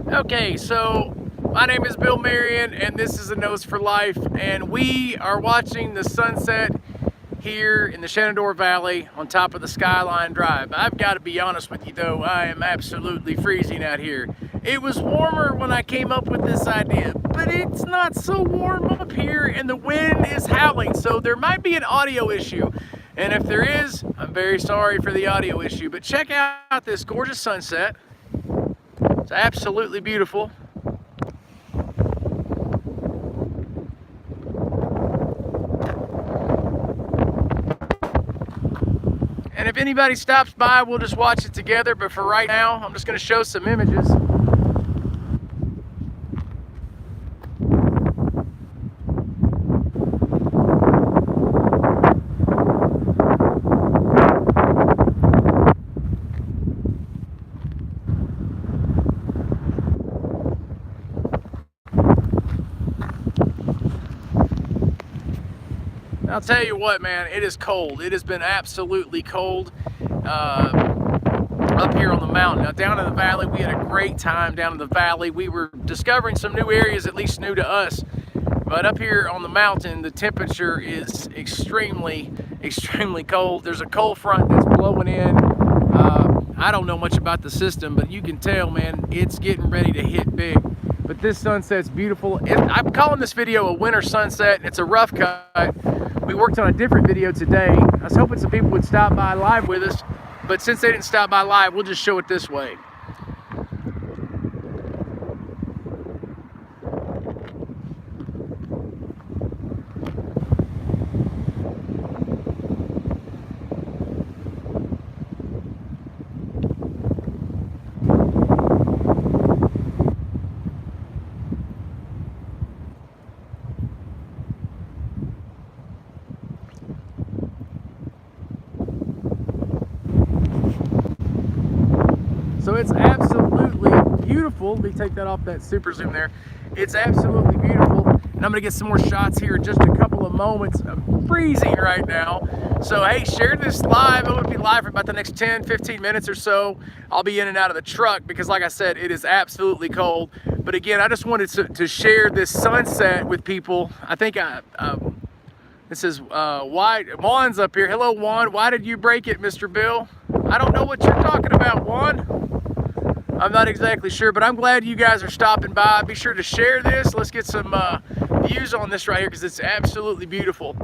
Okay, so my name is Bill Marion, and this is a Nose for Life, and we are watching the sunset here in the Shenandoah Valley on top of the Skyline Drive. I've got to be honest with you though, I am absolutely freezing out here. It was warmer when I came up with this idea, but it's not so warm up here and the wind is howling, so there might be an audio issue. And if there is, I'm very sorry for the audio issue, but check out this gorgeous sunset. It's absolutely beautiful. And if anybody stops by, we'll just watch it together. But for right now, I'm just going to show some images. I'll tell you what, man, it is cold. It has been absolutely cold up here on the mountain. Now, down in the valley, we had a great time down in the valley. We were discovering some new areas, at least new to us. But up here on the mountain, the temperature is extremely, extremely cold. There's a cold front that's blowing in. I don't know much about the system, but you can tell, man, it's getting ready to hit big. But this sunset's beautiful. I'm calling this video a winter sunset. It's a rough cut. We worked on a different video today. I was hoping some people would stop by live with us, but since they didn't stop by live, we'll just show it this way. So it's absolutely beautiful. Let me take that off that super zoom there. It's absolutely beautiful. And I'm gonna get some more shots here in just a couple of moments. I'm freezing right now. So hey, share this live. I'm gonna be live for about the next 10, 15 minutes or so. I'll be in and out of the truck because like I said, it is absolutely cold. But again, I just wanted to share this sunset with people. I think this is why Juan's up here. Hello, Juan. Why did you break it, Mr. Bill? I don't know what you're talking about, Juan. I'm not exactly sure, but I'm glad you guys are stopping by. Be sure to share this. Let's get some views on this right here because it's absolutely beautiful.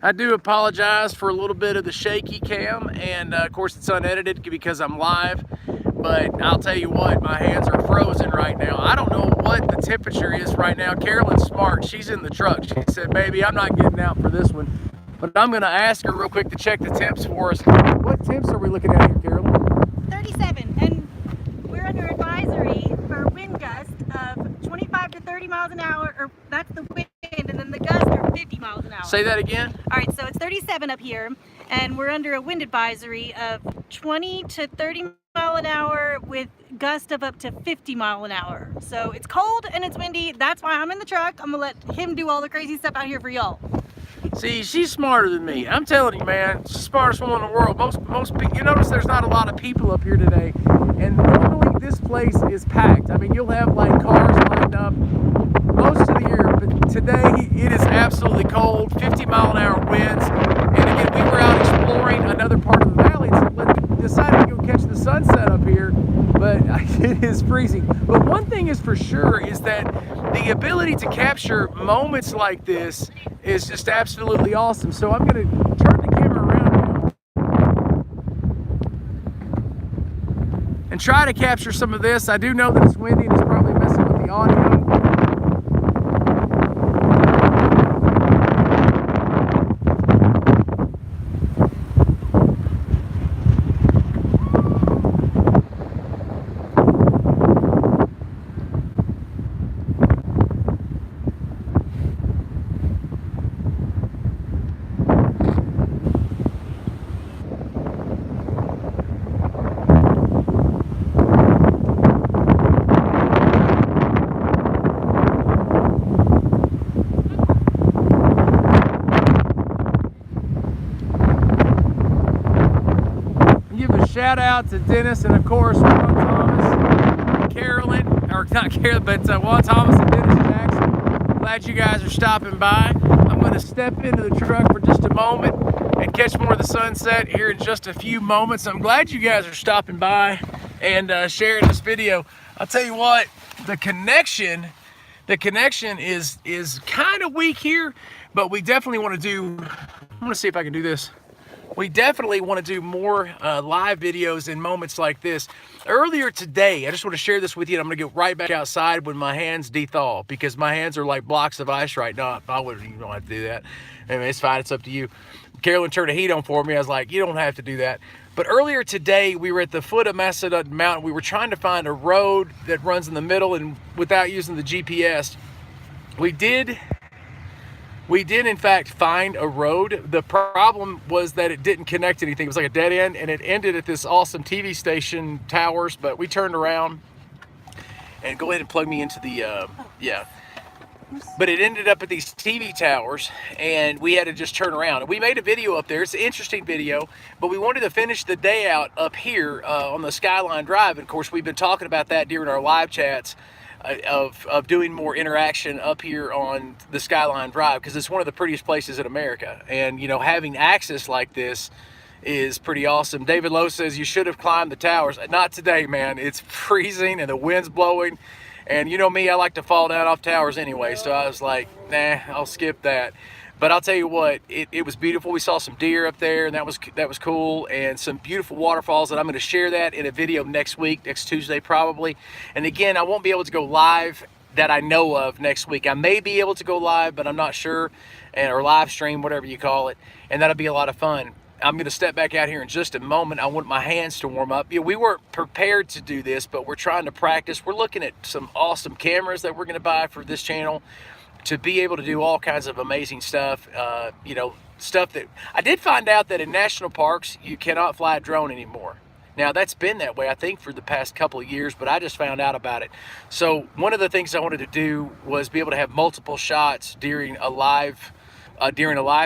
I do apologize for a little bit of the shaky cam, and of course it's unedited because I'm live, but I'll tell you what, my hands are frozen right now. I don't know what the temperature is right now. Carolyn's smart, she's in the truck. She said, baby, I'm not getting out for this one, but I'm gonna ask her real quick to check the temps for us. What temps are we looking at here, Carolyn? 37, and we're under advisory for wind gusts of 25 to 30 miles an hour, or that's the wind, and then the gusts are 50 miles an hour. Say that again. All right, so it's 37 up here, and we're under a wind advisory of 20 to 30 mile an hour with gusts of up to 50 mile an hour. So it's cold and it's windy. That's why I'm in the truck. I'm gonna let him do all the crazy stuff out here for y'all. See, she's smarter than me. I'm telling you, man, she's the smartest woman in the world. Most people, you notice there's not a lot of people up here today, and normally this place is packed. I mean, you'll have like cars lined up most of the year, but today it is absolutely cold, 50 mile an hour winds. And again, we were out exploring another part of the valley, so we decided to go catch the sunset up here, but it is freezing. But one thing is for sure is that the ability to capture moments like this is just absolutely awesome. So I'm going to turn the camera around now and try to capture some of this. I do know that it's windy and it's probably messing with the audio. a shout out to Dennis and of course Juan Thomas, Carolyn, or not Carolyn, but Juan Thomas and Dennis Jackson. Glad you guys are stopping by. I'm going to step into the truck for just a moment and catch more of the sunset here in just a few moments. I'm glad you guys are stopping by and sharing this video. I'll tell you what, the connection is kind of weak here, but we definitely want to do, I'm going to see if I can do this. We definitely want to do more live videos in moments like this. Earlier today, I just want to share this with you, and I'm going to get right back outside when my hands de-thaw, because my hands are like blocks of ice right now. I wouldn't even have to do that. I mean, it's fine. It's up to you. Carolyn turned the heat on for me. I was like, you don't have to do that. But earlier today, we were at the foot of Macedon Mountain. We were trying to find a road that runs in the middle, and without using the GPS, we did in fact find a road. The problem was that it didn't connect anything. It was like a dead end, and it ended at this awesome TV station towers, but we turned around, and go ahead and plug me into the, yeah. But it ended up at these TV towers, and we had to just turn around. And we made a video up there. It's an interesting video, but we wanted to finish the day out up here on the Skyline Drive. And of course, we've been talking about that during our live chats, of doing more interaction up here on the Skyline Drive, because it's one of the prettiest places in America, and you know, having access like this is pretty awesome. David Lowe says you should have climbed the towers. Not today, man. It's freezing and the wind's blowing, and you know me, I like to fall down off towers anyway, so I was like, nah, I'll skip that. But I'll tell you what, it was beautiful. We saw some deer up there, and that was cool, and some beautiful waterfalls, and I'm going to share that in a video next week, next Tuesday probably. And again, I won't be able to go live that I know of next week. I may be able to go live, but I'm not sure, or live stream, whatever you call it, and that'll be a lot of fun. I'm going to step back out here in just a moment. I want my hands to warm up. You know, we weren't prepared to do this, but we're trying to practice. We're looking at some awesome cameras that we're going to buy for this channel, to be able to do all kinds of amazing stuff, you know, stuff that I did find out that in national parks you cannot fly a drone anymore. Now that's been that way, I think, for the past couple of years, but I just found out about it. So one of the things I wanted to do was be able to have multiple shots during a live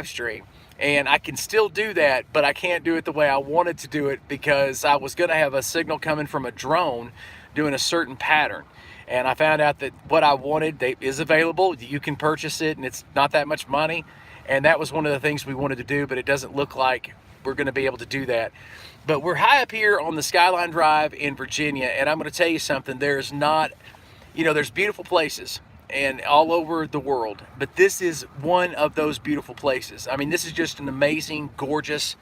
stream, and I can still do that, but I can't do it the way I wanted to do it, because I was going to have a signal coming from a drone doing a certain pattern. And I found out that what I wanted is available. You can purchase it, and it's not that much money. And that was one of the things we wanted to do, but it doesn't look like we're going to be able to do that. But we're high up here on the Skyline Drive in Virginia, and I'm going to tell you something. There's not, you know, there's beautiful places and all over the world, but this is one of those beautiful places. I mean, this is just an amazing, gorgeous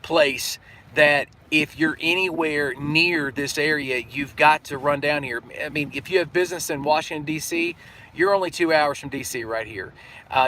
place that if you're anywhere near this area, you've got to run down here. I mean, if you have business in Washington, D.C., you're only 2 hours from D.C. right here.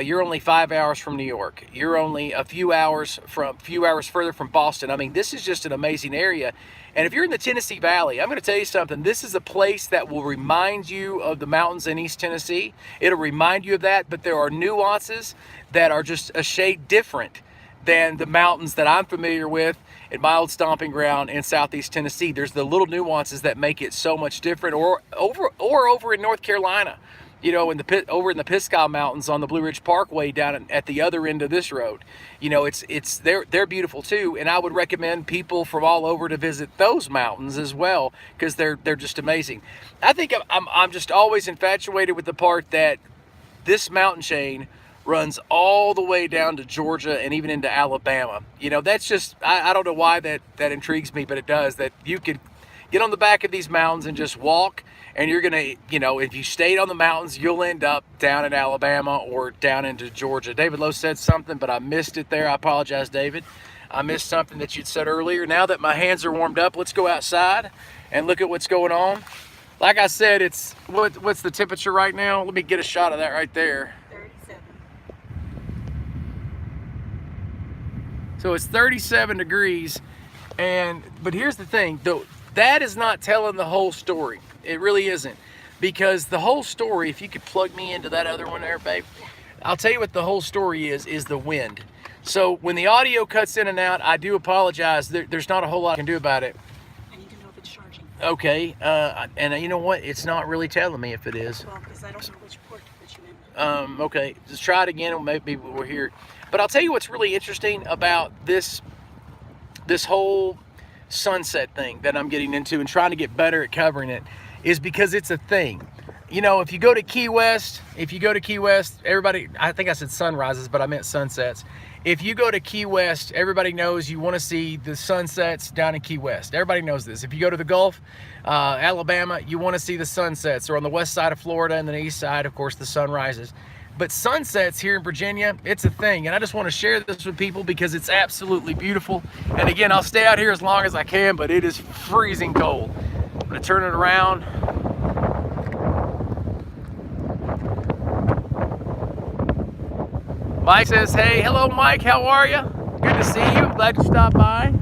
You're only 5 hours from New York. You're only a few hours further from Boston. I mean, this is just an amazing area. And if you're in the Tennessee Valley, I'm going to tell you something. This is a place that will remind you of the mountains in East Tennessee. It'll remind you of that, but there are nuances that are just a shade different than the mountains that I'm familiar with in my old stomping ground in Southeast Tennessee. There's the little nuances that make it so much different. Or over in North Carolina, you know, over in the Pisgah Mountains on the Blue Ridge Parkway down at the other end of this road. You know, they're beautiful too, and I would recommend people from all over to visit those mountains as well, because they're just amazing. I think I'm just always infatuated with the part that this mountain chain runs all the way down to Georgia and even into Alabama. You know, that's just, I don't know why that intrigues me, but it does, that you could get on the back of these mountains and just walk, and you're gonna, you know, if you stayed on the mountains, you'll end up down in Alabama or down into Georgia. David Lowe said something, but I missed it there. I apologize, David. I missed something that you'd said earlier. Now that my hands are warmed up, let's go outside and look at what's going on. Like I said, it's, what's the temperature right now? Let me get a shot of that right there. So it's 37 degrees, but here's the thing, though, that is not telling the whole story. It really isn't, because the whole story, if you could plug me into that other one there, babe, I'll tell you what the whole story is the wind. So when the audio cuts in and out, I do apologize. There's not a whole lot I can do about it. I need to know if it's charging. Okay, and you know what? It's not really telling me if it is. Well, because I don't know which port to put you in. Okay, just try it again, and maybe we're here. But I'll tell you what's really interesting about this whole sunset thing that I'm getting into and trying to get better at covering it is because it's a thing. You know, if you go to Key West, everybody, I think I said sunrises, but I meant sunsets. If you go to Key West, everybody knows you want to see the sunsets down in Key West. Everybody knows this. If you go to the Gulf, Alabama, you want to see the sunsets, or on the west side of Florida and the east side, of course, the sunrises. But sunsets here in Virginia, it's a thing. And I just want to share this with people because it's absolutely beautiful. And again, I'll stay out here as long as I can, but it is freezing cold. I'm going to turn it around. Mike says, hey, hello Mike, how are you? Good to see you, I'm glad you stopped by.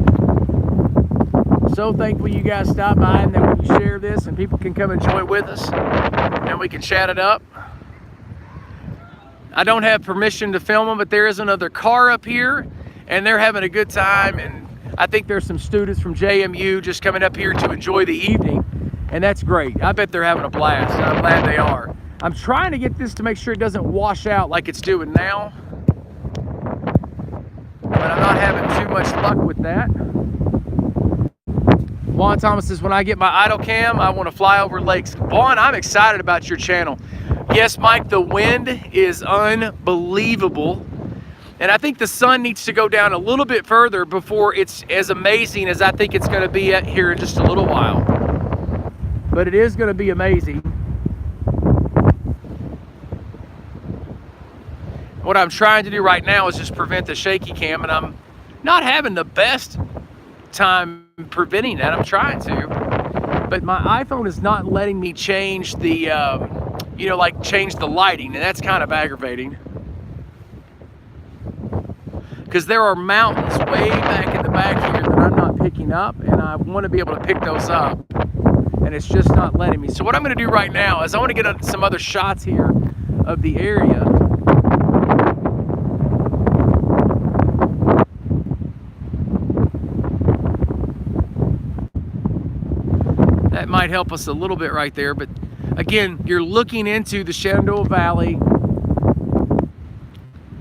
So thankful you guys stopped by and that we can share this and people can come enjoy with us and we can chat it up. I don't have permission to film them, but there is another car up here and they're having a good time, and I think there's some students from JMU just coming up here to enjoy the evening, and that's great. I bet they're having a blast, and I'm glad they are. I'm trying to get this to make sure it doesn't wash out like it's doing now, but I'm not having too much luck with that. Vaughn Thomas says, when I get my idle cam, I want to fly over lakes. Vaughn, I'm excited about your channel. Yes, Mike, the wind is unbelievable. And I think the sun needs to go down a little bit further before it's as amazing as I think it's going to be here in just a little while. But it is going to be amazing. What I'm trying to do right now is just prevent the shaky cam, and I'm not having the best time preventing that. I'm trying to, but my iPhone is not letting me change the change the lighting, and that's kind of aggravating because there are mountains way back in the back here that I'm not picking up, and I want to be able to pick those up, and it's just not letting me. So what I'm going to do right now is I want to get some other shots here of the area. That might help us a little bit right there, but again, you're looking into the Shenandoah Valley.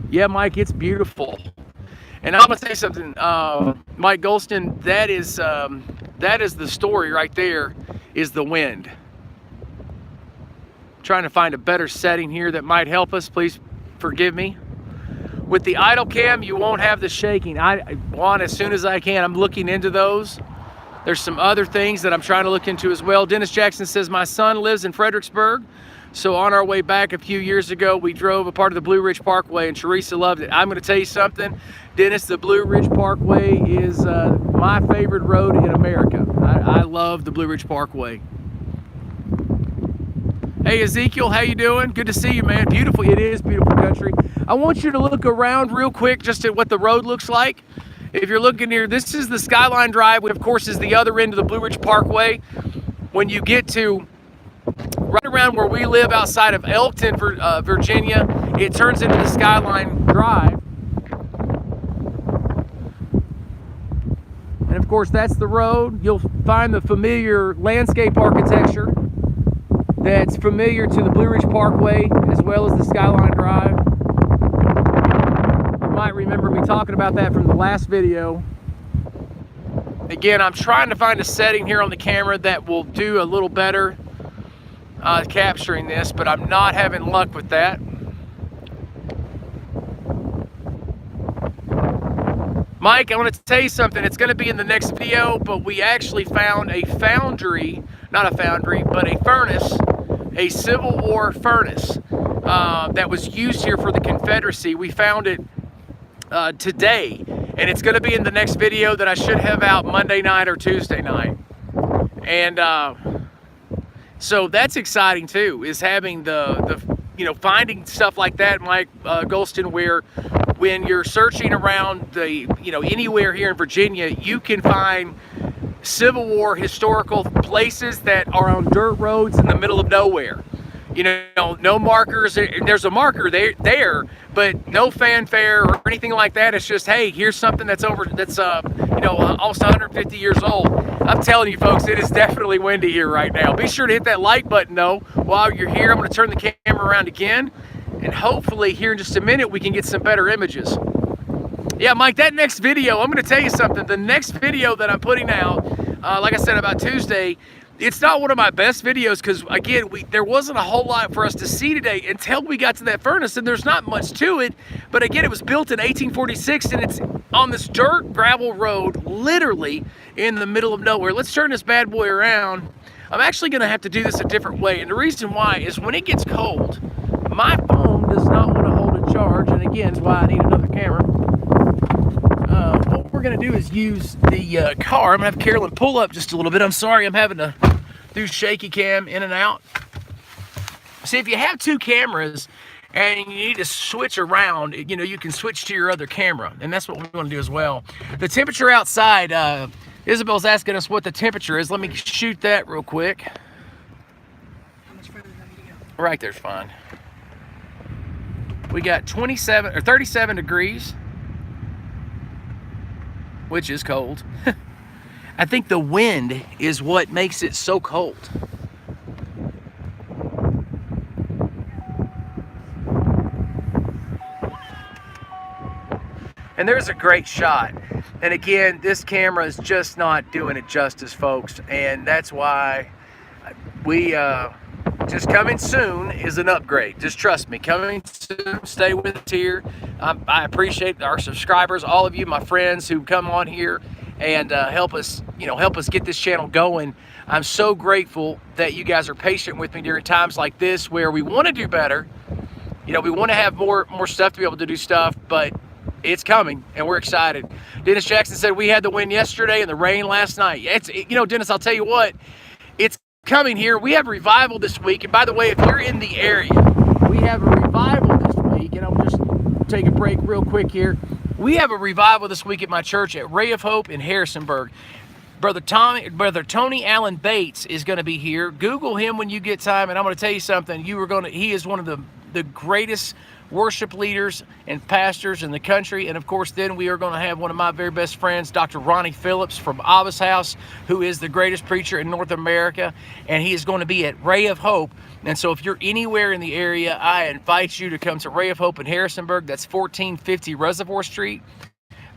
Yeah, Mike, it's beautiful. And I'm gonna say something, Mike Golston, that is the story right there, is the wind. Trying to find a better setting here that might help us, please forgive me. With the idle cam, you won't have the shaking. I want, as soon as I can, I'm looking into those. There's some other things that I'm trying to look into as well. Dennis Jackson says, my son lives in Fredericksburg. So on our way back a few years ago, we drove a part of the Blue Ridge Parkway and Teresa loved it. I'm gonna tell you something, Dennis, the Blue Ridge Parkway is my favorite road in America. I love the Blue Ridge Parkway. Hey Ezekiel, how you doing? Good to see you, man. Beautiful, it is beautiful country. I want you to look around real quick just at what the road looks like. If you're looking here, this is the Skyline Drive, which of course is the other end of the Blue Ridge Parkway. When you get to right around where we live outside of Elkton, Virginia, it turns into the Skyline Drive. And of course, that's the road. You'll find the familiar landscape architecture that's familiar to the Blue Ridge Parkway as well as the Skyline Drive. Might remember me talking about that from the last video. Again, I'm trying to find a setting here on the camera that will do a little better capturing this, but I'm not having luck with that. Mike, I want to tell you something. It's going to be in the next video, but we actually found a foundry, not a foundry, but a furnace, a Civil War furnace that was used here for the Confederacy. We found it today, and it's going to be in the next video that I should have out Monday night or Tuesday night. And so that's exciting too, is having the finding stuff like that, Mike Golston, where when you're searching around anywhere here in Virginia, you can find Civil War historical places that are on dirt roads in the middle of nowhere. No markers. There's a marker there, but no fanfare or anything like that. It's just, hey, here's something that's almost 150 years old. I'm telling you, folks, it is definitely windy here right now. Be sure to hit that like button, though, while you're here. I'm going to turn the camera around again, and hopefully here in just a minute we can get some better images. Yeah, Mike, that next video, I'm going to tell you something. The next video that I'm putting out, like I said, about Tuesday, it's not one of my best videos because, again, there wasn't a whole lot for us to see today until we got to that furnace, and there's not much to it. But, again, it was built in 1846, and it's on this dirt gravel road, literally in the middle of nowhere. Let's turn this bad boy around. I'm actually going to have to do this a different way, and the reason why is when it gets cold, my phone does not want to hold a charge, and, again, that's why I need another camera. What we're going to do is use the car. I'm going to have Carolyn pull up just a little bit. I'm sorry I'm having to do shaky cam in and out. See, if you have two cameras and you need to switch around, you know, you can switch to your other camera, and that's what we want to do as well. The temperature outside, Isabel's asking us what the temperature is. Let me shoot that real quick. How much further do you want me to go? Right there's fine. We got 27 or 37 degrees, which is cold. I think the wind is what makes it so cold. And there's a great shot. And again, this camera is just not doing it justice, folks. And that's why we, just coming soon is an upgrade. Just trust me, coming soon, stay with us here. I appreciate our subscribers, all of you, my friends who come on here and help us get this channel going. I'm so grateful that you guys are patient with me during times like this where we want to do better. You know, we want to have more stuff to be able to do stuff, but it's coming and we're excited. Dennis Jackson said we had the wind yesterday and the rain last night. You know, Dennis, I'll tell you what, it's coming here. We have revival this week, and by the way, if you're in the area, we have a revival this week, and I'll just take a break real quick here. We have a revival this week at my church at Ray of Hope in Harrisonburg. Brother Tony Allen Bates is going to be here. Google him when you get time, and I'm going to tell you something. He is one of the greatest worship leaders and pastors in the country. And of course, then we are going to have one of my very best friends, Dr. Ronnie Phillips from Abba's House, who is the greatest preacher in North America. And he is going to be at Ray of Hope. And so if you're anywhere in the area, I invite you to come to Ray of Hope in Harrisonburg. That's 1450 Reservoir Street.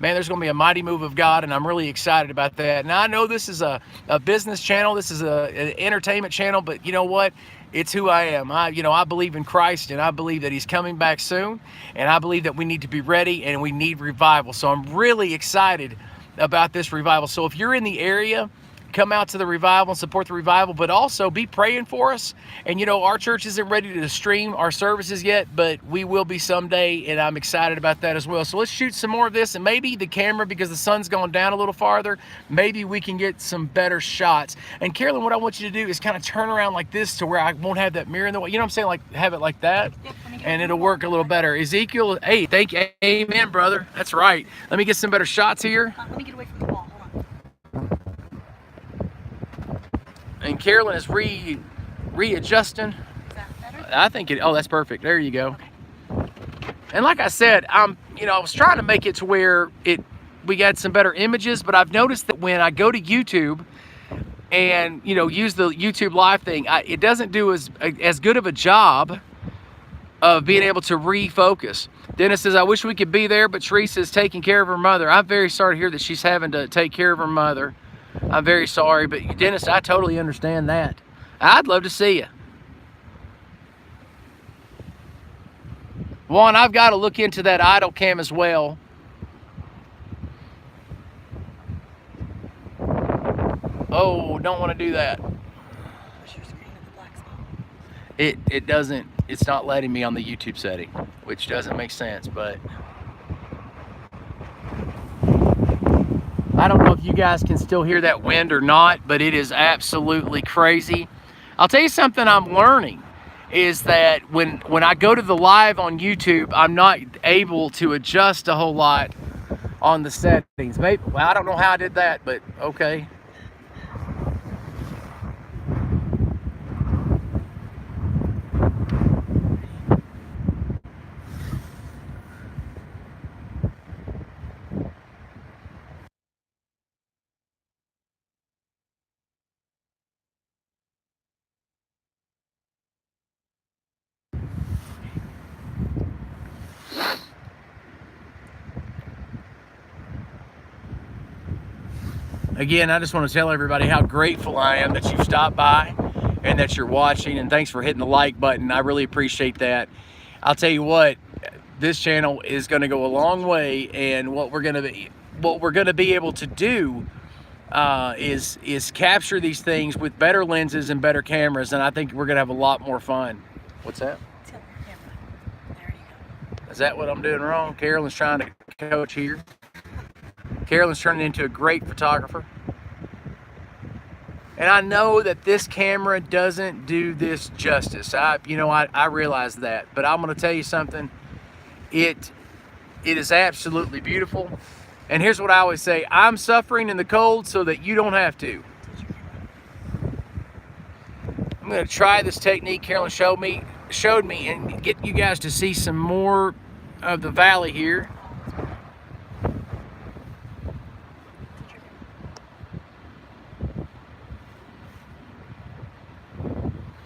Man, there's going to be a mighty move of God, and I'm really excited about that. Now, I know this is a business channel. This is an entertainment channel, but you know what? It's who I am. I believe in Christ, and I believe that he's coming back soon, and I believe that we need to be ready, and we need revival. So I'm really excited about this revival. So if you're in the area, come out to the revival and support the revival, but also be praying for us. And you know, our church isn't ready to stream our services yet, but we will be someday, and I'm excited about that as well. So let's shoot some more of this, and maybe the camera, because the sun's gone down a little farther, maybe we can get some better shots. And Carolyn, what I want you to do is kind of turn around like this to where I won't have that mirror in the way. You know what I'm saying? Like have it like that, and it'll work a little better. Ezekiel, hey, thank you, amen, brother. That's right. Let me get some better shots here. Let me get away from the wall. Hold on. And Carolyn is readjusting. Is that better? I think oh, that's perfect. There you go. Okay. And like I said, I was trying to make it to where we got some better images, but I've noticed that when I go to YouTube and, use the YouTube live thing, it doesn't do as good of a job of being able to refocus. Dennis says, I wish we could be there, but Teresa is taking care of her mother. I'm very sorry to hear that she's having to take care of her mother. I'm very sorry, but Dennis, I totally understand that. I'd love to see you. Juan, I've got to look into that idle cam as well. Oh, don't want to do that. It doesn't, it's not letting me on the YouTube setting, which doesn't make sense, but I don't know if you guys can still hear that wind or not, but it is absolutely crazy. I'll tell you something I'm learning is that when I go to the live on YouTube, I'm not able to adjust a whole lot on the settings. Maybe, well, I don't know how I did that, but okay. Again, I just want to tell everybody how grateful I am that you stopped by and that you're watching, and thanks for hitting the like button. I really appreciate that. I'll tell you what, this channel is going to go a long way, and what we're going to be able to do is capture these things with better lenses and better cameras, and I think we're going to have a lot more fun. What's that? Tilt your camera. There you go. Is that what I'm doing wrong? Carolyn's trying to coach here. Carolyn's turning into a great photographer. And I know that this camera doesn't do this justice. I realize that, but I'm going to tell you something. It is absolutely beautiful. And here's what I always say: I'm suffering in the cold so that you don't have to. I'm going to try this technique Carolyn showed me and get you guys to see some more of the valley here.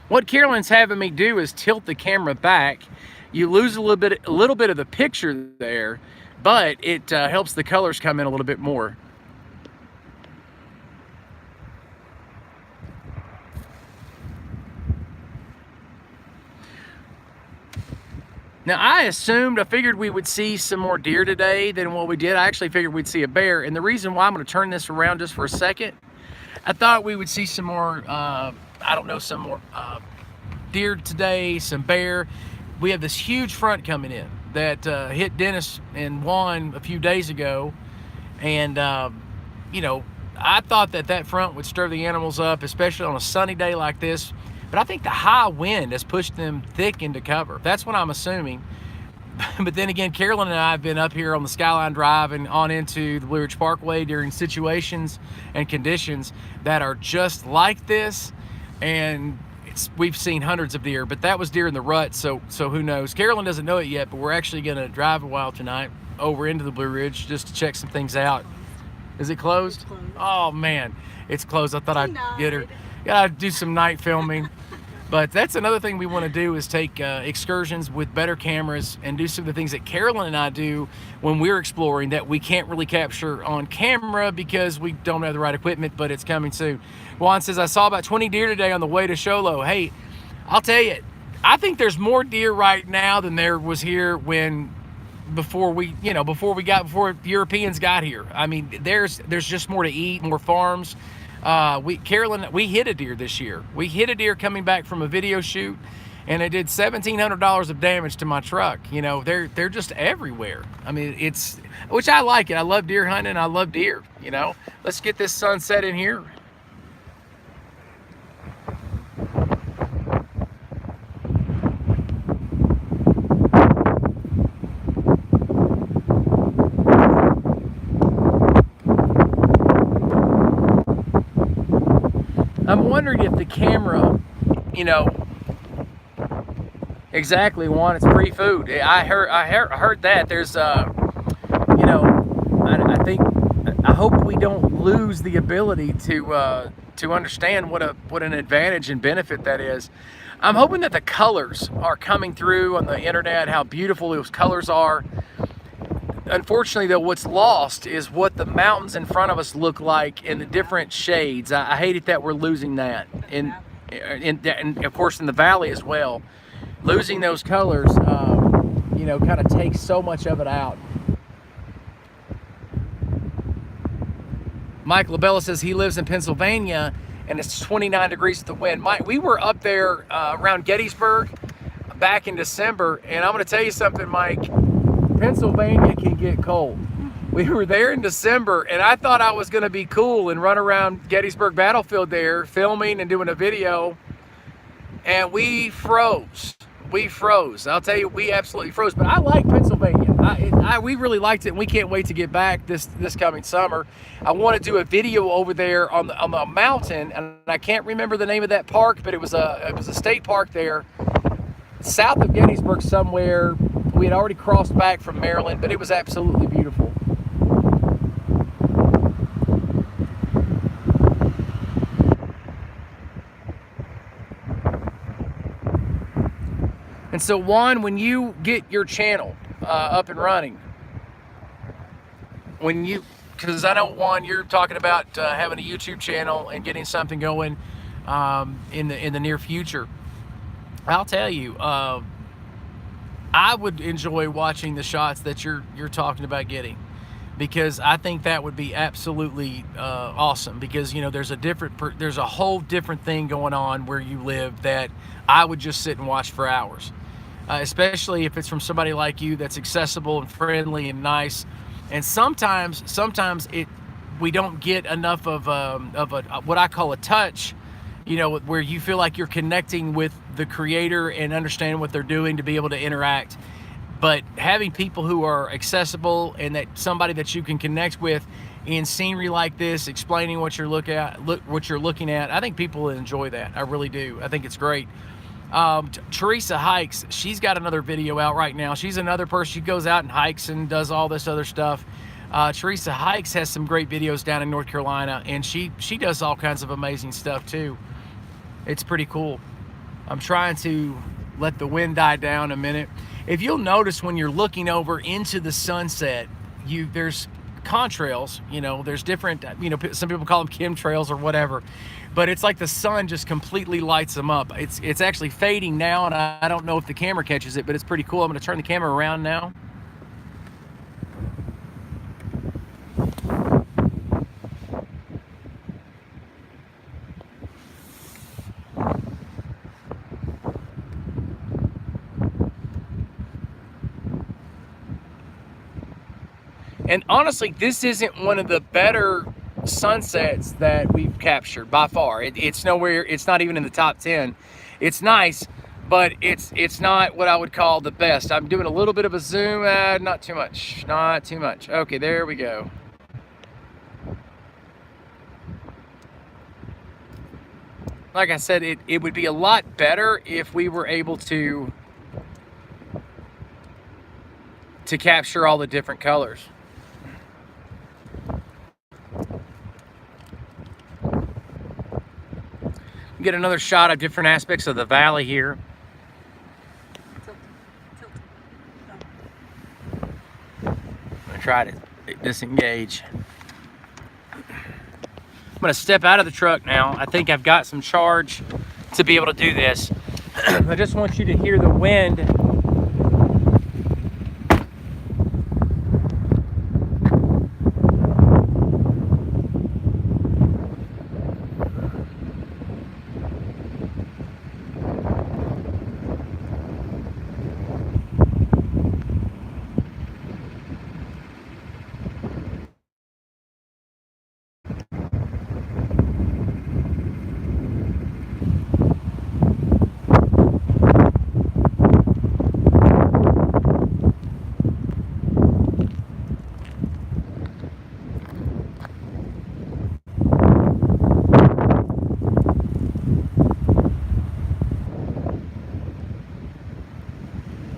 What Carolyn's having me do is tilt the camera back. You lose a little bit of the picture there, but it helps the colors come in a little bit more. Now, I figured we would see some more deer today than what we did. I actually figured we'd see a bear, and the reason why I'm going to turn this around just for a second, I thought we would see some more, some more deer today, some bear. We have this huge front coming in that hit Dennis and Juan a few days ago, and I thought that front would stir the animals up, especially on a sunny day like this. But I think the high wind has pushed them thick into cover. That's what I'm assuming. But then again, Carolyn and I have been up here on the Skyline Drive and on into the Blue Ridge Parkway during situations and conditions that are just like this, and we've seen hundreds of deer. But that was deer in the rut, so who knows? Carolyn doesn't know it yet, but we're actually going to drive a while tonight over into the Blue Ridge just to check some things out. Is it closed? It's closed. Oh man, it's closed. I thought I'd get her. Gotta do some night filming. But that's another thing we want to do, is take excursions with better cameras and do some of the things that Carolyn and I do when we're exploring that we can't really capture on camera because we don't have the right equipment, but it's coming soon. Juan says, I saw about 20 deer today on the way to Sholo. Hey, I'll tell you, I think there's more deer right now than there was here before Europeans got here. I mean, there's just more to eat, more farms. Carolyn, we hit a deer this year. We hit a deer coming back from a video shoot, and it did $1,700 of damage to my truck. They're just everywhere. I mean, which I like it. I love deer hunting. I love deer. Let's get this sunset in here. I'm wondering if the camera, exactly, Juan, it's free food. I heard that. There's, I hope we don't lose the ability to understand what an advantage and benefit that is. I'm hoping that the colors are coming through on the internet, how beautiful those colors are. Unfortunately, though, what's lost is what the mountains in front of us look like in the different shades. I hate it that we're losing that, and of course in the valley as well. Losing those colors, kind of takes so much of it out. Mike LaBella says he lives in Pennsylvania and it's 29 degrees with the wind. Mike, we were up there around Gettysburg back in December, and I'm going to tell you something, Mike. Pennsylvania can get cold. We were there in December, and I thought I was going to be cool and run around Gettysburg Battlefield there filming and doing a video, and we froze. I'll tell you, we absolutely froze. But I like Pennsylvania. We really liked it, and we can't wait to get back this coming summer. I want to do a video over there on the mountain, and I can't remember the name of that park, but it was a state park there south of Gettysburg somewhere. We had already crossed back from Maryland, but it was absolutely beautiful. And so, Juan, when you get your channel up and running, when you because I know, one, you're talking about having a YouTube channel and getting something going in the near future. I'll tell you, I would enjoy watching the shots that you're talking about getting, because I think that would be absolutely awesome. Because, you know, there's a whole different thing going on where you live that I would just sit and watch for hours, especially if it's from somebody like you that's accessible and friendly and nice. And sometimes we don't get enough of what I call a touch, you know, where you feel like you're connecting with the creator and understanding what they're doing to be able to interact. But having people who are accessible and that somebody that you can connect with in scenery like this, explaining what you're looking at, I think people will enjoy that. I really do. I think it's great. Teresa Hikes, she's got another video out right now. She's another person. She goes out and hikes and does all this other stuff. Teresa Hikes has some great videos down in North Carolina, and she does all kinds of amazing stuff too. It's pretty cool. I'm trying to let the wind die down a minute. If you'll notice, when you're looking over into the sunset, there's contrails, you know, there's different, you know, some people call them chemtrails or whatever, but it's like the sun just completely lights them up. It's actually fading now, and I don't know if the camera catches it, but it's pretty cool. I'm going to turn the camera around now. And honestly, this isn't one of the better sunsets that we've captured by far. It's nowhere, it's not even in the top 10. It's nice, but it's not what I would call the best. I'm doing a little bit of a zoom, not too much, not too much. Okay, there we go. Like I said, it would be a lot better if we were able to capture all the different colors. Get another shot of different aspects of the valley here. I'm gonna try to disengage. I'm gonna step out of the truck now. I think I've got some charge to be able to do this. I just want you to hear the wind